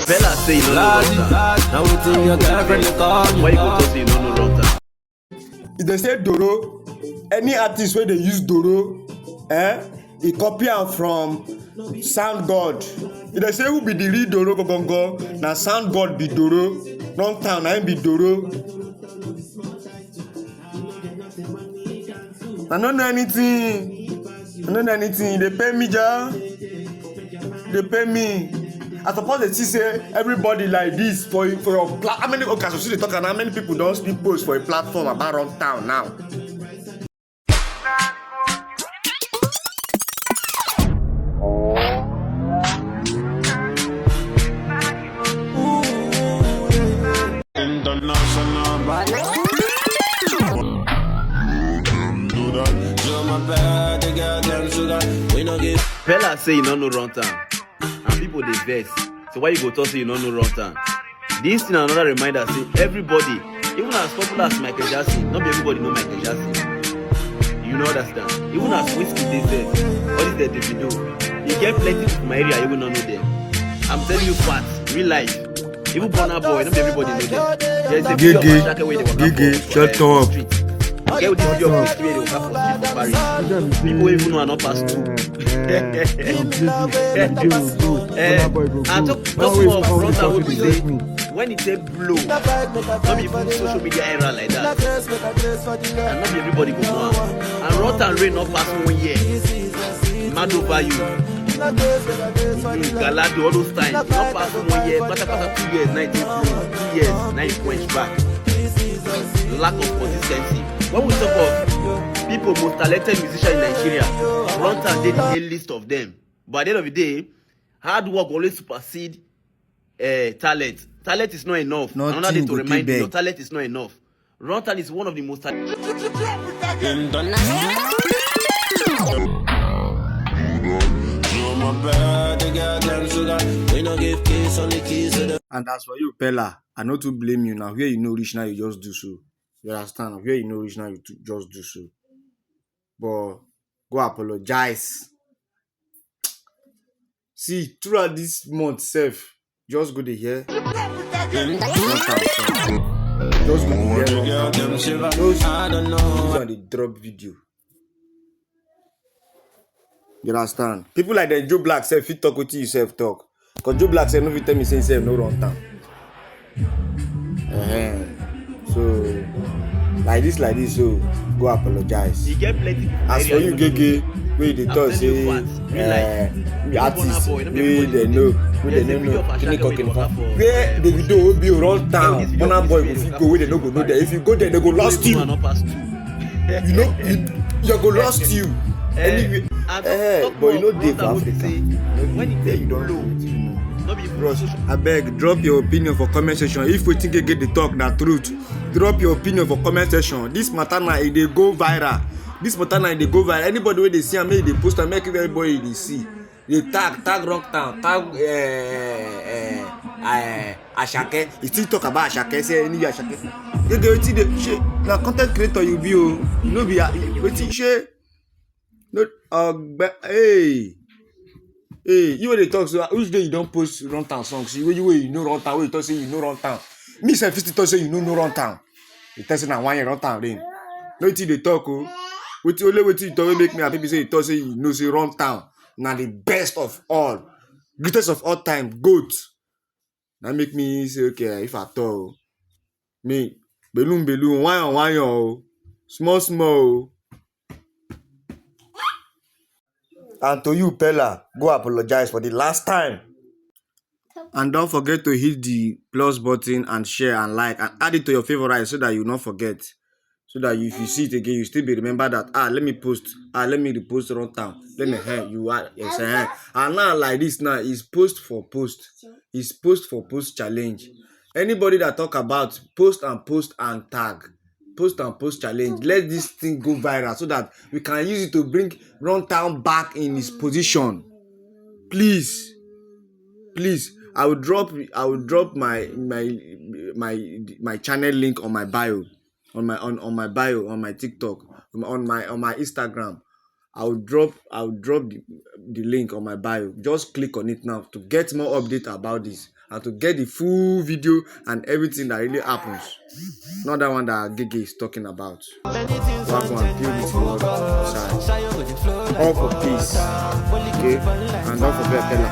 Bella say you don't know runtown. Now we think your girlfriend call me. Why you go talk say you don't know runtown? If they say Doro, any artist where they use Doro, he copy am from Sound God. If they say who be the real Doro Gogongo, na Sound God be Doro, runtown na him be Doro. I don't know anything. They pay me, ja. They pay me. I suppose they see say everybody like this for your how many okay, so they talk and how many people don't speak post for a platform about runtown now. Bella say you don't know runtown. And people they vex. So why you go talk say you don't know runtown? This thing another reminder say everybody, even as popular as Michael Jackson, not everybody know Michael Jackson. You know understand? Even as Whiskey they say, all this they do. You get plenty from my area, you will not know them. I'm telling you facts, real life. Even Burna Boy, not everybody know them. There's a video of Ashake where they walk Shut for up. street. Okay, with the video of Whiskey where they walk for street for Paris. People even know are not past two. And talk more of runtown will be say when it say blow, not be even social media era like that. And not be everybody go on. And runtown rain not pass 1 year. Mad over you. Galado all those times. Not pass 1 year, but 2 years, 19 2 years, 9 points back. Lack of consistency. When we talk of people most talented musicians in Nigeria, runtown did a list of them. But at the end of the day, hard work always supersede talent. Talent is not enough. Another day to remind you, your talent is not enough. Runtown is one of the most talented. And as for you, Pella, I not to blame you now. Where you know rich now, you just do so. You understand? Where you know rich now, you just do so. But go apologize. See, throughout this month, self, just go to here. Just go to here. Just on the drop video. You understand? People like the Joe Black self, fit talk with you self talk. Cause Joe Black self no fit tell me say himself no runtown. So like this, so go apologize. You get plenty. As for you, Gege, where they talk say artists, where they know, where the video will be runtown. Burna Boy go fit go where they no go know there. If you go there, they go lost you. You know, you go lost you. Anyway, but you know they for Africa. When you don't know. Bros, I beg, drop your opinion for comment section. If we think you get the talk, that truth, drop your opinion for comment section. This matter now, they go viral. Anybody where they see and make they post and make everybody they see. They tag runtown, tag Ashake. You still talk about Ashake, say any Ashake. You go see the shit. Now content creator you be, you know be waiting shit. Not hey, you when they talk so which day you don't post runtown songs? You know runtown, where you talk say you know runtown. Me say 50 talk say you know runtown. You tell say na 1 year runtown then. No till they talk oh. Wait you talk make me happy people say you talk say you know say runtown. Now the best of all, greatest of all time, GOAT. That make me say okay if I talk me balloon, one small. And to you, Pella, go apologize for the last time. And don't forget to hit the plus button and share and like and add it to your favorites so that you not forget. So that if you see it again, you still be remember that let me repost runtown. Let me you are yes and now like this now is post for post. It's post for post challenge. Anybody that talk about post and tag. Post and post challenge. Let this thing go viral so that we can use it to bring runtown back in his position. Please. I will drop my channel link on my bio, on my bio, on my TikTok, on my Instagram. I'll drop the link on my bio. Just click on it now to get more update about this. and to get the full video and everything that really happens. Not that one that Gigi is talking about. Back one, feel this word. All for peace. Okay? And don't forget Bella.